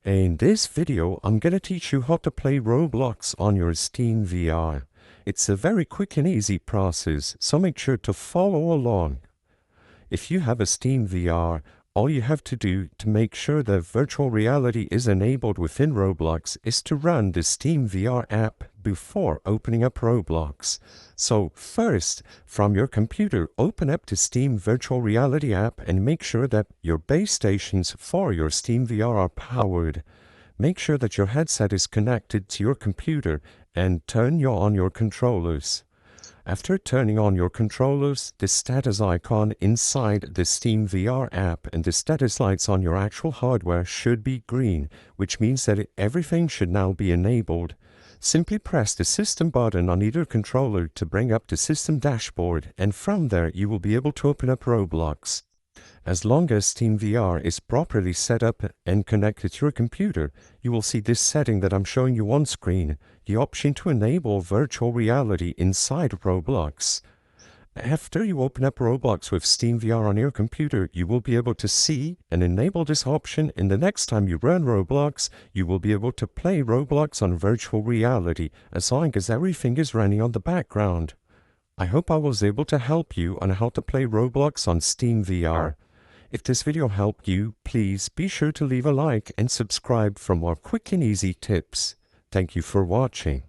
In this video, I'm gonna teach you how to play Roblox on your SteamVR. It's a very quick and easy process, so make sure to follow along. If you have a SteamVR, all you have to do to make sure that virtual reality is enabled within Roblox is to run the SteamVR app before opening up Roblox. So first, from your computer, open up the Steam Virtual Reality app and make sure that your base stations for your SteamVR are powered. Make sure that your headset is connected to your computer and turn on your controllers. After turning on your controllers, the status icon inside the SteamVR app and the status lights on your actual hardware should be green, which means that everything should now be enabled. Simply press the system button on either controller to bring up the system dashboard, and from there you will be able to open up Roblox. As long as SteamVR is properly set up and connected to your computer, you will see this setting that I'm showing you on screen, the option to enable virtual reality inside Roblox. After you open up Roblox with SteamVR on your computer, you will be able to see and enable this option, and the next time you run Roblox, you will be able to play Roblox on virtual reality, as long as everything is running on the background. I hope I was able to help you on how to play Roblox on SteamVR. If this video helped you, please be sure to leave a like and subscribe for more quick and easy tips. Thank you for watching.